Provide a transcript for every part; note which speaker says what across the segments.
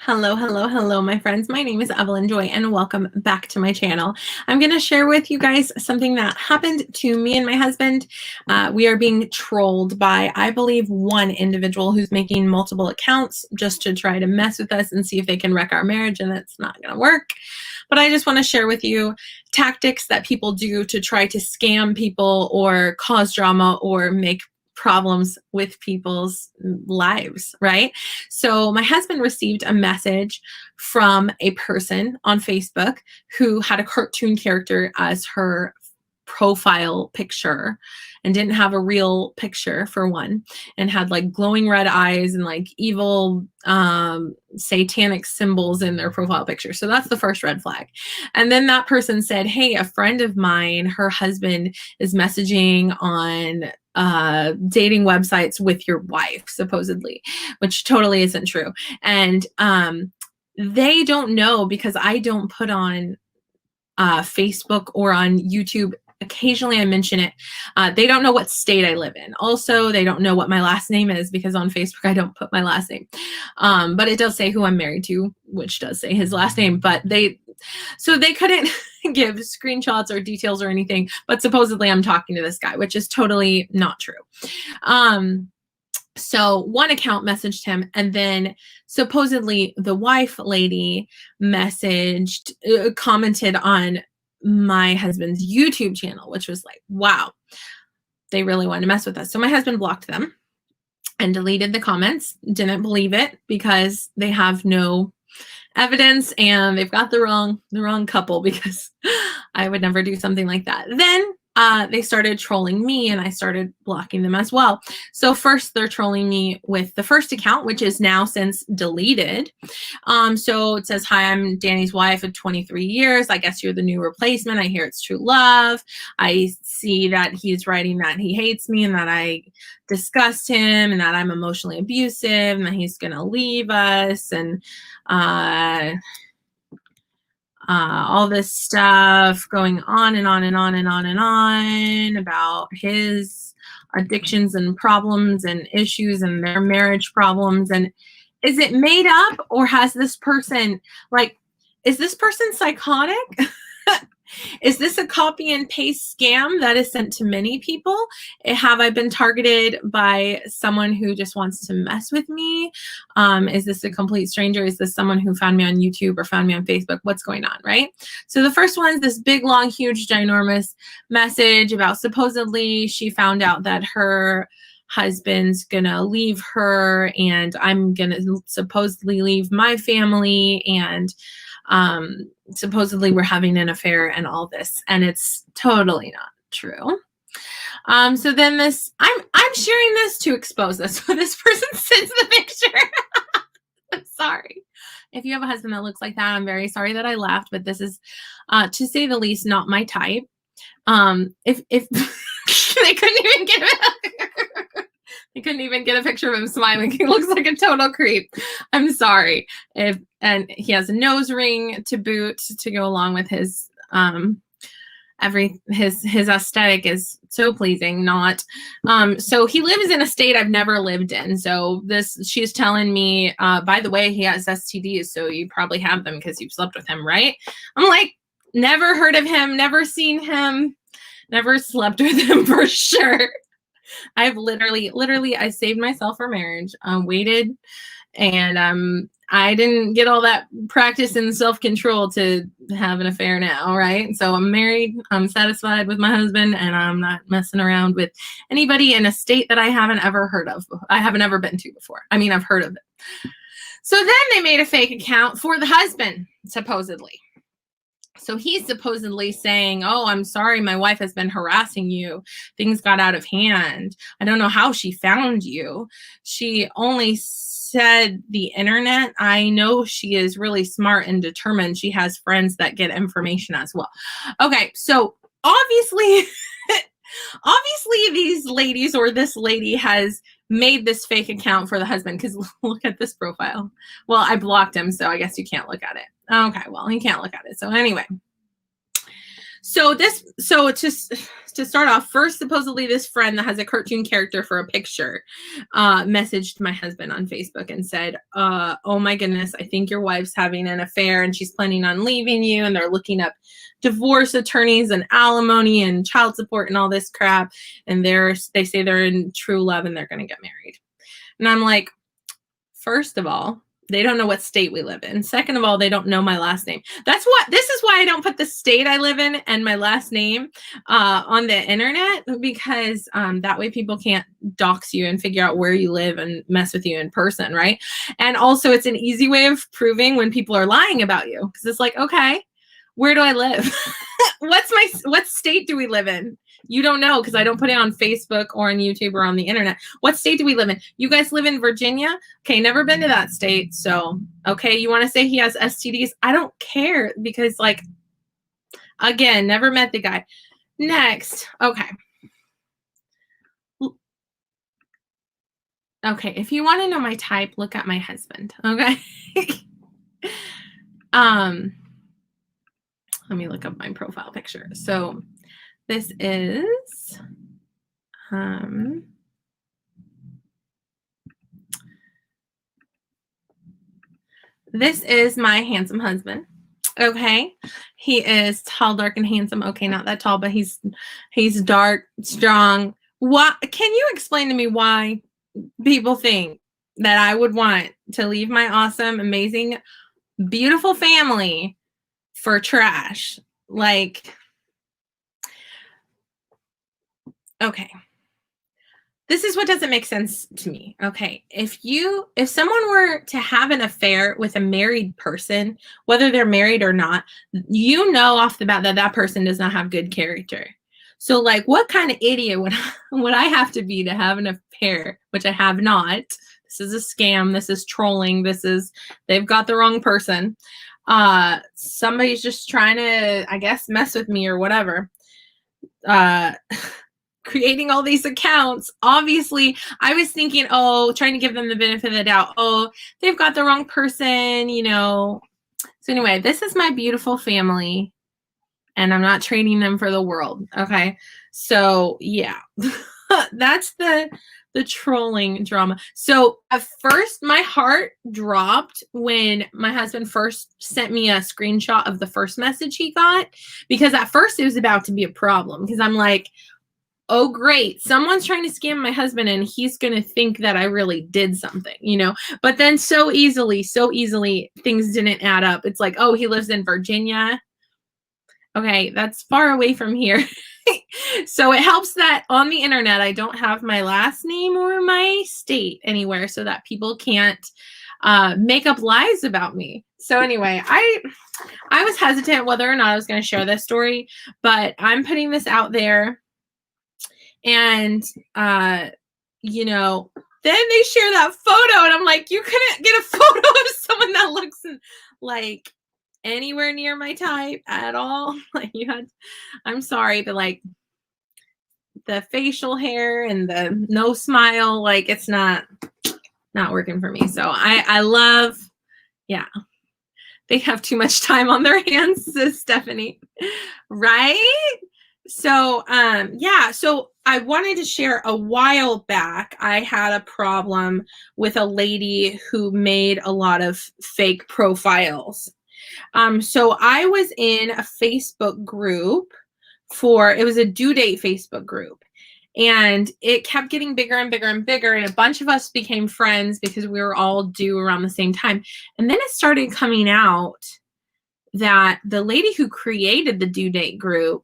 Speaker 1: Hello, hello, hello, my friends. My name is Evelyn Joy, and welcome back to my channel. I'm going to share with you guys something that happened to me and my husband. We are being trolled by, I believe, one individual who's making multiple accounts just to try to mess with us and see if they can wreck our marriage, and it's not going to work. But I just want to share with you tactics that people do to try to scam people or cause drama or make problems with people's lives, right? So my husband received a message from a person on Facebook who had a cartoon character as her profile picture and didn't have a real picture, for one, and had like glowing red eyes and like evil satanic symbols in their profile picture. So that's the first red flag. And then that person said, hey, a friend of mine, her husband is messaging on dating websites with your wife, supposedly, which totally isn't true. And they don't know, because I don't put on Facebook or on YouTube. Occasionally I mention it. They don't know what state I live in. Also, they don't know what my last name is, because on Facebook I don't put my last name. But it does say who I'm married to, which does say his last name. But they couldn't give screenshots or details or anything. But supposedly I'm talking to this guy, which is totally not true. So one account messaged him, and then supposedly the wife lady messaged, commented on my husband's YouTube channel, which was like, wow, they really want to mess with us. So my husband blocked them and deleted the comments. Didn't believe it, because they have no evidence and they've got the wrong couple, because I would never do something like that. Then they started trolling me, and I started blocking them as well. So first they're trolling me with the first account, which is now since deleted. So it says, hi, I'm Danny's wife of 23 years. I guess you're the new replacement. I hear it's true love. I see that he's writing that he hates me and that I disgust him and that I'm emotionally abusive and that he's going to leave us, and all this stuff going on and on and on and on and on about his addictions and problems and issues and their marriage problems. And is it made up, or has this person, like, is this person psychotic? Is this a copy and paste scam that is sent to many people? Have I been targeted by someone who just wants to mess with me? Is this a complete stranger? Is this someone who found me on YouTube or found me on Facebook? What's going on, right? So the first one is this big, long, huge, ginormous message about supposedly she found out that her husband's gonna leave her, and I'm gonna supposedly leave my family, and supposedly we're having an affair and all this, and it's totally not true. So then this, I'm sharing this to expose this. So this person sends the picture. I'm sorry. If you have a husband that looks like that, I'm very sorry that I laughed, but this is, to say the least, not my type. If they couldn't even get it. He couldn't even get a picture of him smiling. He looks like a total creep. I'm sorry. And he has a nose ring to boot to go along with his his aesthetic is so pleasing. Not so he lives in a state I've never lived in. So she's telling me, by the way, he has STDs, so you probably have them because you've slept with him, right? I'm like, never heard of him, never seen him, never slept with him for sure. I've literally, I saved myself for marriage, waited, and I didn't get all that practice in self-control to have an affair now, right? So I'm married, I'm satisfied with my husband, and I'm not messing around with anybody in a state that I haven't ever heard of. I haven't ever been to before. I mean, I've heard of it. So then they made a fake account for the husband, supposedly. So he's supposedly saying, oh, I'm sorry, my wife has been harassing you. Things got out of hand. I don't know how she found you. She only said the internet. I know she is really smart and determined. She has friends that get information as well. Okay, so obviously, these ladies, or this lady, has made this fake account for the husband, because look at this profile. Well, I blocked him, so I guess you can't look at it. Okay, well, he can't look at it. So anyway, So to start off, first, supposedly this friend that has a cartoon character for a picture messaged my husband on Facebook and said, oh my goodness, I think your wife's having an affair and she's planning on leaving you, and they're looking up divorce attorneys and alimony and child support and all this crap, and they say they're in true love and they're going to get married. And I'm like, first of all, they don't know what state we live in. Second of all, they don't know my last name. This is why I don't put the state I live in and my last name on the internet, because that way people can't dox you and figure out where you live and mess with you in person, right? And also it's an easy way of proving when people are lying about you, because it's like, okay, where do I live? What state do we live in? You don't know, because I don't put it on Facebook or on YouTube or on the internet. What state do we live in? You guys live in Virginia? Okay, never been to that state. So, okay, you want to say he has STDs? I don't care, because, like, again, never met the guy. Next, okay. Okay, if you want to know my type, look at my husband, okay? Let me look up my profile picture. So, this is my handsome husband. Okay, he is tall, dark, and handsome. Okay, not that tall, but he's dark, strong. What can you explain to me why people think that I would want to leave my awesome, amazing, beautiful family for trash? Like, okay, this is what doesn't make sense to me. Okay, if someone were to have an affair with a married person, whether they're married or not, you know off the bat that that person does not have good character. So, like, what kind of idiot would I have to be to have an affair, which I have not? This is a scam. This is trolling. They've got the wrong person. Somebody's just trying to, I guess, mess with me or whatever. Creating all these accounts. Obviously, I was thinking, trying to give them the benefit of the doubt. Oh, they've got the wrong person, you know. So anyway, this is my beautiful family, and I'm not trading them for the world. Okay. So yeah, that's the trolling drama. So at first my heart dropped when my husband first sent me a screenshot of the first message he got, because at first it was about to be a problem, because I'm like, oh, great, someone's trying to scam my husband and he's going to think that I really did something, you know? But then so easily things didn't add up. It's like, oh, he lives in Virginia. Okay, that's far away from here. So it helps that on the internet, I don't have my last name or my state anywhere, so that people can't make up lies about me. So anyway, I was hesitant whether or not I was going to share this story, but I'm putting this out there. And, you know, then they share that photo and I'm like, you couldn't get a photo of someone that looks like anywhere near my type at all. Like, I'm sorry, but like the facial hair and the no smile, like it's not working for me. So I love, yeah, they have too much time on their hands, says Stephanie, right? So, yeah, so I wanted to share a while back, I had a problem with a lady who made a lot of fake profiles. So I was in a Facebook group it was a due date Facebook group, and it kept getting bigger and bigger and bigger. And a bunch of us became friends because we were all due around the same time. And then it started coming out that the lady who created the due date group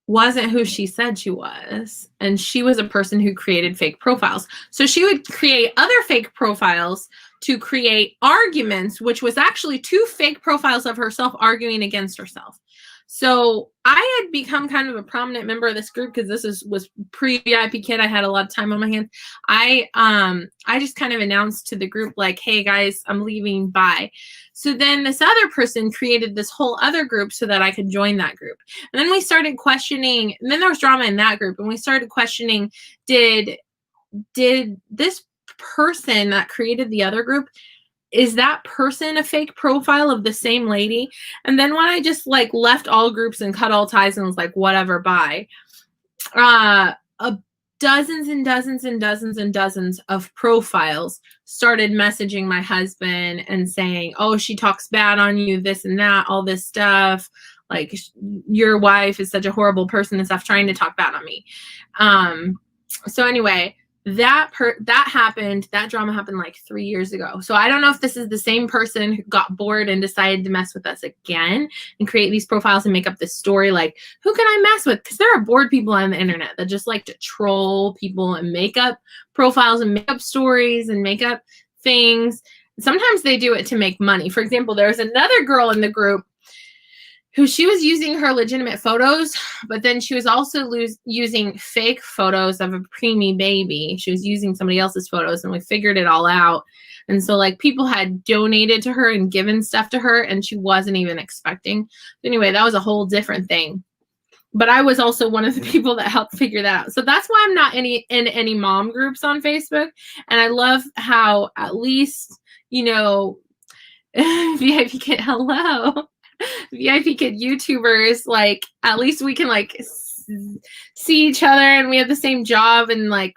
Speaker 1: wasn't who she said she was. And she was a person who created fake profiles. So she would create other fake profiles to create arguments, which was actually 2 fake profiles of herself arguing against herself. So I had become kind of a prominent member of this group because this was pre-VIP Kid. I had a lot of time on my hands. I just kind of announced to the group, like, hey guys, I'm leaving, bye. So then this other person created this whole other group so that I could join that group. And then we started questioning, and then there was drama in that group, and we started questioning, did this person that created the other group, is that person a fake profile of the same lady? And then when I just like left all groups and cut all ties and was like, whatever, bye. Dozens and dozens and dozens and dozens of profiles started messaging my husband and saying, oh, she talks bad on you, this and that, all this stuff. Like, your wife is such a horrible person and stuff, trying to talk bad on me. So anyway, that happened. That drama happened like 3 years ago. So I don't know if this is the same person who got bored and decided to mess with us again and create these profiles and make up this story like, who can I mess with? Because there are bored people on the internet that just like to troll people and make up profiles and make up stories and make up things. Sometimes they do it to make money. For example, there was another girl in the group who she was using her legitimate photos, but then she was also using fake photos of a preemie baby. She was using somebody else's photos, and we figured it all out. And so like people had donated to her and given stuff to her, and she wasn't even expecting. Anyway, that was a whole different thing. But I was also one of the people that helped figure that out. So that's why I'm not in any mom groups on Facebook. And I love how at least, you know, VIP Kid, hello. VIP Kid YouTubers, like at least we can like see each other and we have the same job and like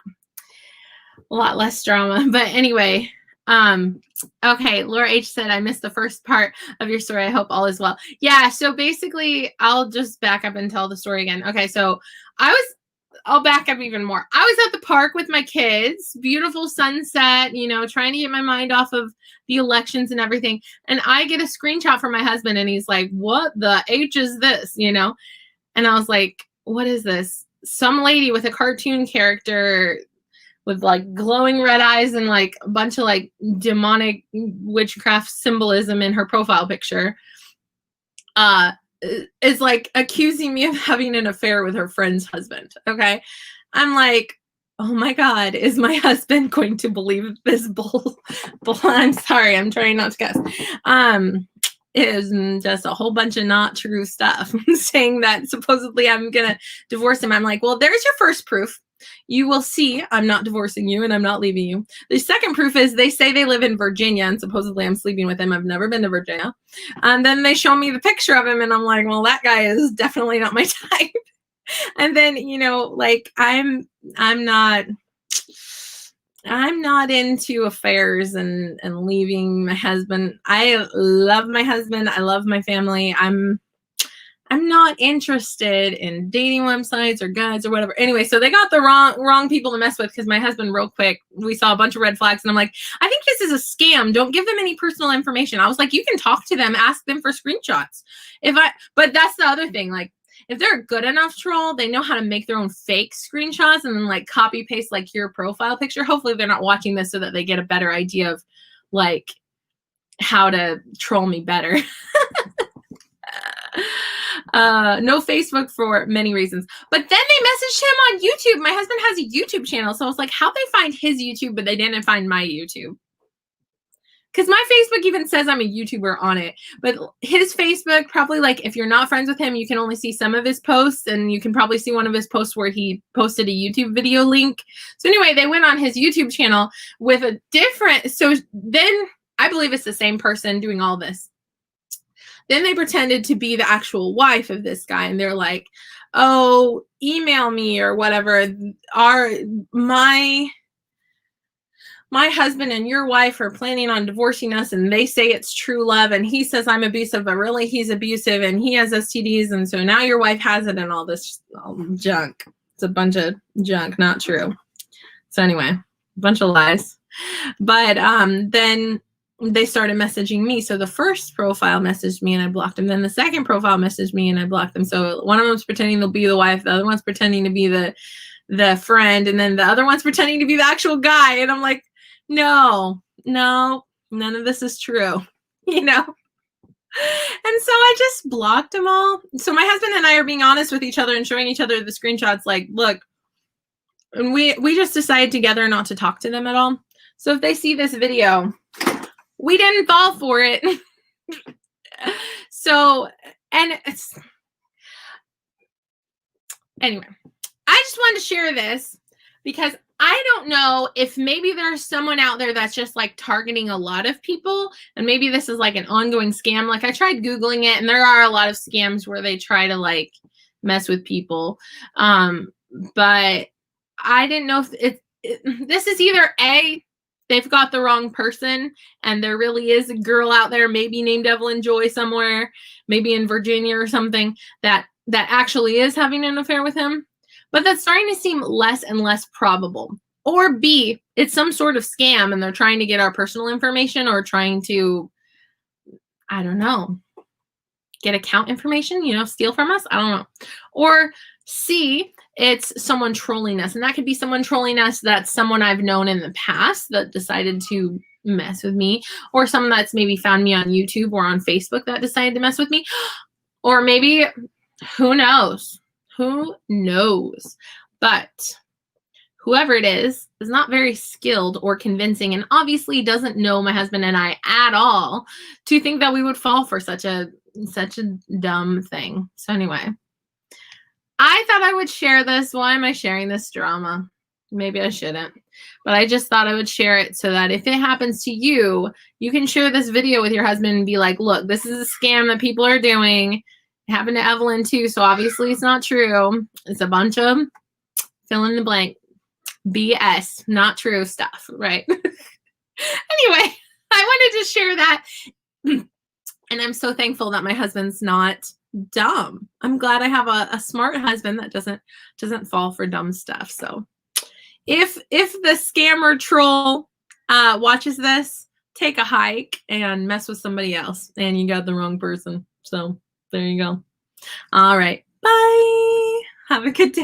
Speaker 1: a lot less drama. But anyway, okay, Laura H said, I missed the first part of your story. I hope all is well. Yeah, so basically I'll just back up and tell the story again. Okay, so I'll back up even more. I was at the park with my kids, beautiful sunset, you know, trying to get my mind off of the elections and everything. And I get a screenshot from my husband and he's like, what the H is this, you know? And I was like, what is this? Some lady with a cartoon character with like glowing red eyes and like a bunch of like demonic witchcraft symbolism in her profile picture. Is like accusing me of having an affair with her friend's husband. Okay. I'm like, oh my God, is my husband going to believe this bull? I'm sorry, I'm trying not to cuss. Is just a whole bunch of not true stuff saying that supposedly I'm gonna divorce him. I'm like, well, there's your first proof. You will see I'm not divorcing you and I'm not leaving you. The second proof is they say they live in Virginia and supposedly I'm sleeping with him. I've never been to Virginia. And then they show me the picture of him and I'm like, well, that guy is definitely not my type. And then, you know, like I'm not into affairs and leaving my husband. I love my husband. I love my family. I'm not interested in dating websites or guys or whatever. Anyway, so they got the wrong people to mess with because my husband, real quick, we saw a bunch of red flags and I'm like, I think this is a scam. Don't give them any personal information. I was like, you can talk to them, ask them for screenshots. But that's the other thing. Like, if they're a good enough troll, they know how to make their own fake screenshots and then like copy paste like your profile picture. Hopefully they're not watching this so that they get a better idea of like how to troll me better. No Facebook for many reasons. But then they messaged him on YouTube. My husband has a YouTube channel. So I was like, how'd they find his YouTube, but they didn't find my YouTube? Because my Facebook even says I'm a YouTuber on it. But his Facebook, probably like if you're not friends with him, you can only see some of his posts. And you can probably see one of his posts where he posted a YouTube video link. So anyway, they went on his YouTube channel with a different. So then I believe it's the same person doing all this. Then they pretended to be the actual wife of this guy. And they're like, oh, email me or whatever. My husband and your wife are planning on divorcing us and they say it's true love and he says I'm abusive, but really he's abusive and he has STDs and so now your wife has it and all this junk. It's a bunch of junk, not true. So anyway, a bunch of lies. But then they started messaging me. So the first profile messaged me and I blocked him. Then the second profile messaged me and I blocked them. So one of them's pretending they'll be the wife. The other one's pretending to be the friend. And then the other one's pretending to be the actual guy. And I'm like, no, none of this is true, you know? And so I just blocked them all. So my husband and I are being honest with each other and showing each other the screenshots like, look, and we just decided together not to talk to them at all. So if they see this video, we didn't fall for it. So, and anyway, I just wanted to share this because I don't know if maybe there's someone out there that's just like targeting a lot of people, and maybe this is like an ongoing scam. Like I tried Googling it, and there are a lot of scams where they try to like mess with people. But I didn't know if this is either A, they've got the wrong person, and there really is a girl out there, maybe named Evelyn Joy somewhere, maybe in Virginia or something, that actually is having an affair with him. But that's starting to seem less and less probable. Or B, it's some sort of scam and they're trying to get our personal information or trying to, I don't know, get account information, steal from us. I don't know. Or C, it's someone trolling us. And that could be someone trolling us that's someone I've known in the past that decided to mess with me, or someone that's maybe found me on YouTube or on Facebook that decided to mess with me. Or maybe, who knows? Who knows? But whoever it is not very skilled or convincing, and obviously doesn't know my husband and I at all to think that we would fall for such a dumb thing. So anyway, I thought I would share this. Why am I sharing this drama? Maybe I shouldn't, but I just thought I would share it so that if it happens to you, you can share this video with your husband and be like, look, this is a scam that people are doing. It happened to Evelyn too, so obviously it's not true. It's a bunch of fill in the blank BS, not true stuff, right? Anyway, I wanted to share that. And I'm so thankful that my husband's not dumb. I'm glad I have a smart husband that doesn't fall for dumb stuff. So if the scammer troll watches this, take a hike and mess with somebody else, and you got the wrong person. So there you go. All right. Bye. Have a good day.